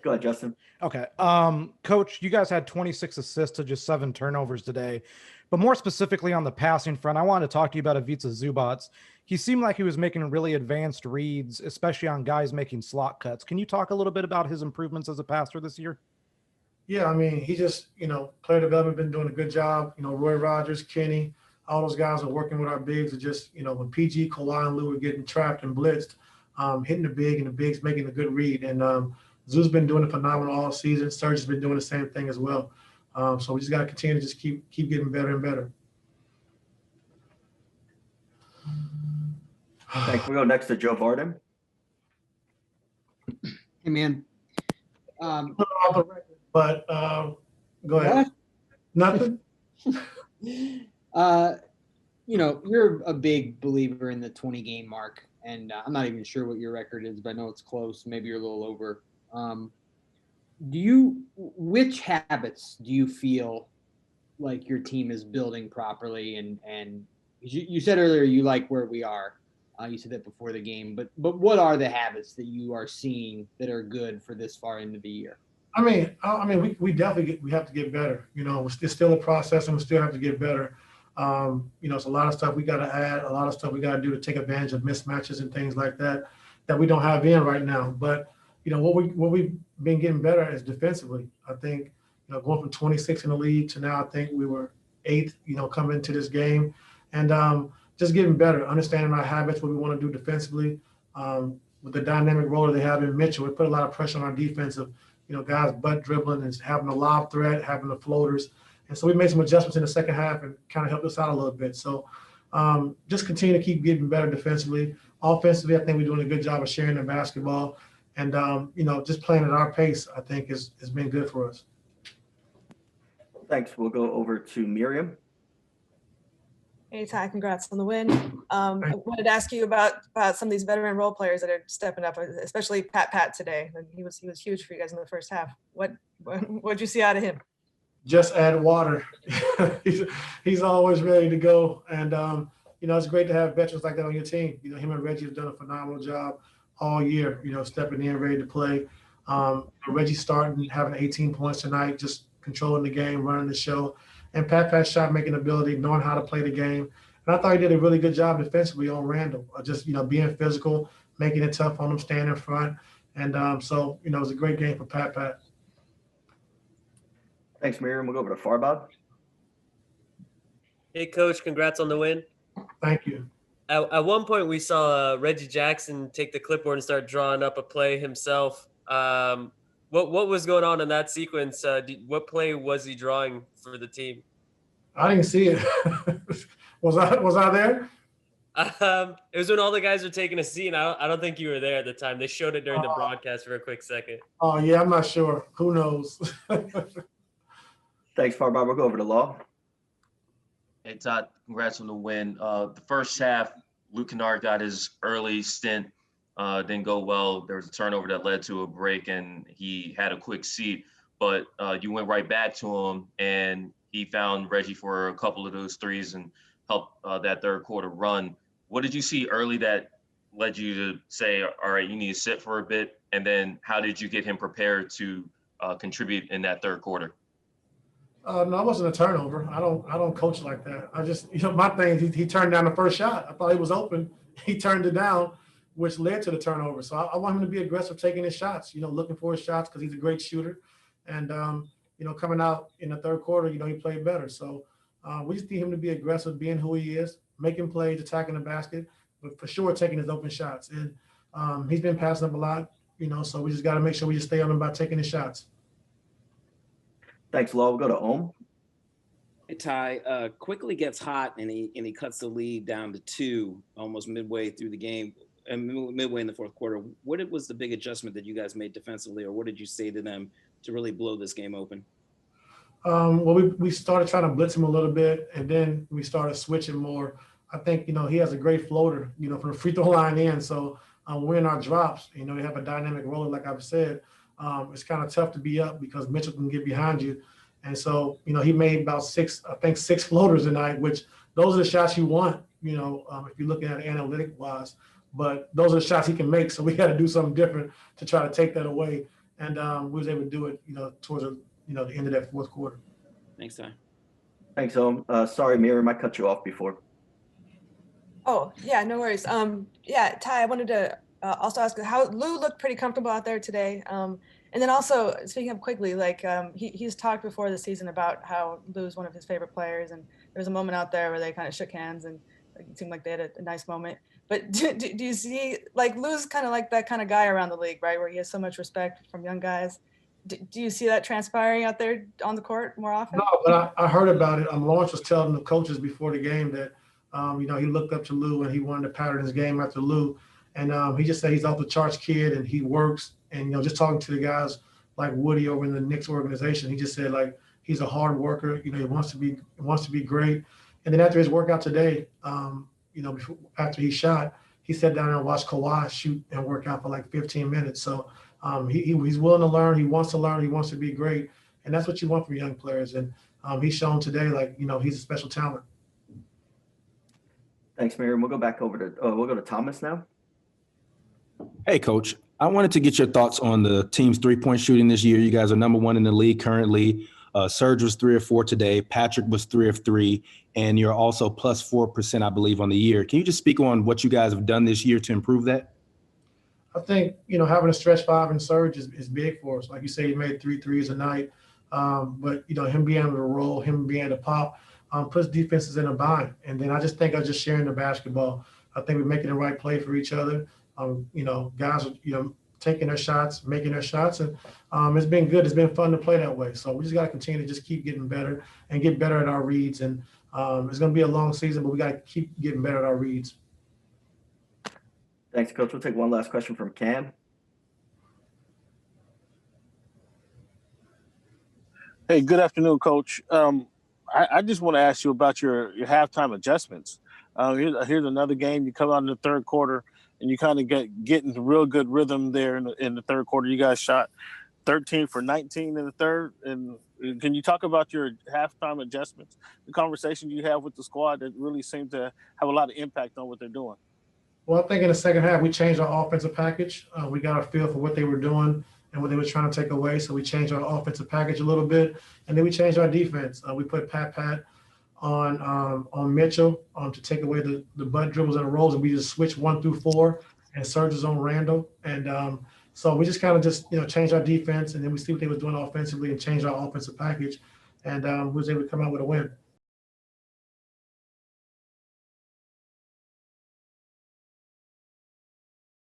Go ahead, Justin. Okay. Coach, you guys had 26 assists to just 7 turnovers today. But more specifically on the passing front, I wanted to talk to you about Ivica Zubac. He seemed like he was making really advanced reads, especially on guys making slot cuts. Can you talk a little bit about his improvements as a passer this year? Yeah, I mean, he just, player development been doing a good job. Roy Rogers, Kenny, all those guys are working with our bigs. Are just, when PG, Kawhi, and Lou were getting trapped and blitzed, hitting the big and the bigs making a good read. And Zoo's been doing it phenomenal all season. Serge has been doing the same thing as well. So we just got to continue to just keep getting better and better. Thanks. We go next to Joe Varden. Hey, man. But go ahead. What? Nothing? You're a big believer in the 20-game mark, and I'm not even sure what your record is, but I know it's close. Maybe you're a little over. Which habits do you feel like your team is building properly? And you said earlier you like where we are. You said that before the game, but what are the habits that you are seeing that are good for this far into the year? I mean, we definitely we have to get better. It's still a process, and we still have to get better. It's a lot of stuff we got to add, a lot of stuff we got to do to take advantage of mismatches and things like that we don't have in right now. But what we've been getting better is defensively. I think going from 26 in the league to now, I think we were 8th. Coming into this game, and just getting better, understanding our habits, what we want to do defensively. With the dynamic roller they have in Mitchell, we put a lot of pressure on our defensive. Guys butt dribbling and having a lob threat, having the floaters. And so we made some adjustments in the second half and kind of helped us out a little bit. So just continue to keep getting better defensively. Offensively, I think we're doing a good job of sharing the basketball. And, just playing at our pace, I think, has been good for us. Thanks. We'll go over to Miriam. Hey, Ty, congrats on the win. I wanted to ask you about some of these veteran role players that are stepping up, especially Pat today. He was huge for you guys in the first half. What'd you see out of him? Just add water. he's always ready to go. And, it's great to have veterans like that on your team. Him and Reggie have done a phenomenal job all year, stepping in, ready to play. Reggie starting, having 18 points tonight, just controlling the game, running the show. And Pat's shot making ability, knowing how to play the game. And I thought he did a really good job defensively on Randall, just, being physical, making it tough on him, staying in front. And so, it was a great game for Pat. Thanks, Miriam. We'll go over to Farbod. Hey, Coach, congrats on the win. Thank you. At one point, we saw Reggie Jackson take the clipboard and start drawing up a play himself. What was going on in that sequence? What play was he drawing for the team? I didn't see it. Was I there? It was when all the guys were taking a seat. I don't think you were there at the time. They showed it during the broadcast for a quick second. Oh, yeah, I'm not sure. Who knows? Thanks, Farbod. We'll go over to Law. Hey, Todd, congrats on the win. The first half, Luke Kennard got his early stint. Didn't go well. There was a turnover that led to a break, and he had a quick seat. But you went right back to him, and he found Reggie for a couple of those threes and helped that third quarter run. What did you see early that led you to say, all right, you need to sit for a bit? And then how did you get him prepared to contribute in that third quarter? No, it wasn't a turnover. I don't coach like that. I just, my thing is he turned down the first shot. I thought he was open. He turned it down, which led to the turnover. So I want him to be aggressive taking his shots, looking for his shots because he's a great shooter. And, coming out in the third quarter, he played better. So we just need him to be aggressive, being who he is, making plays, attacking the basket, but for sure taking his open shots. And he's been passing up a lot, so we just got to make sure we just stay on him by taking his shots. Thanks, Law. We'll go to Ohm. Hey, Ty, quickly gets hot and he cuts the lead down to 2 almost midway through the game and midway in the fourth quarter. What was the big adjustment that you guys made defensively, or what did you say to them to really blow this game open? Well, we started trying to blitz him a little bit, and then we started switching more. I think, he has a great floater, from the free throw line in. So we're in our drops. We have a dynamic roller, like I've said. It's kind of tough to be up because Mitchell can get behind you. And so, he made about 6 floaters tonight, which those are the shots you want, if you're looking at it analytic-wise. But those are the shots he can make. So we got to do something different to try to take that away. and we was able to do it, towards the end of that fourth quarter. Thanks, Ty. Thanks, Om. Sorry, Miriam, I cut you off before. Oh, yeah, no worries. Yeah, Ty, I wanted to also ask how Lou looked pretty comfortable out there today. And then also speaking of quickly, like he's talked before the season about how Lou's one of his favorite players, and there was a moment out there where they kind of shook hands and it seemed like they had a nice moment. But do you see, like, Lou's kind of like that kind of guy around the league, right, where he has so much respect from young guys? Do you see that transpiring out there on the court more often? No, but I heard about it. Lawrence was telling the coaches before the game that, he looked up to Lou and he wanted to pattern his game after Lou. And he just said he's off the charts kid and he works. And, just talking to the guys like Woody over in the Knicks organization, he just said, like, he's a hard worker. He wants to be great. And then after his workout today, after he shot, he sat down and watched Kawhi shoot and work out for like 15 minutes. So he's willing to learn. He wants to learn. He wants to be great. And that's what you want from young players. And he's shown today, like, he's a special talent. Thanks, Miriam. We'll go back over to we'll go to Thomas now. Hey, Coach. I wanted to get your thoughts on the team's three-point shooting this year. You guys are number one in the league currently. Serge was 3 of 4 today. Patrick was 3 of 3, and you're also plus 4%, I believe, on the year. Can you just speak on what you guys have done this year to improve that? I think, having a stretch five in Serge is big for us. Like you say, he made 3 threes a night. But, him being able to roll, him being able to pop, puts defenses in a bind. And then I just think I'm just sharing the basketball. I think we're making the right play for each other. Guys are, taking their shots, making their shots. And it's been good. It's been fun to play that way. So we just got to continue to just keep getting better and get better at our reads. And it's going to be a long season, but we got to keep getting better at our reads. Thanks, Coach. We'll take one last question from Cam. Hey, good afternoon, Coach. I just want to ask you about your halftime adjustments. Here's another game. You come out in the third quarter, and you kind of get into real good rhythm there in the third quarter. You guys shot 13 for 19 in the third. And can you talk about your halftime adjustments, the conversation you have with the squad that really seem to have a lot of impact on what they're doing? Well, I think in the second half, we changed our offensive package. We got a feel for what they were doing and what they were trying to take away. So we changed our offensive package a little bit. And then we changed our defense. We put Pat on Mitchell to take away the butt dribbles and the rolls, and we just switched 1 through 4, and Serge was on Randall. And so we just kind of changed our defense, and then we see what they were doing offensively and changed our offensive package, and we was able to come out with a win.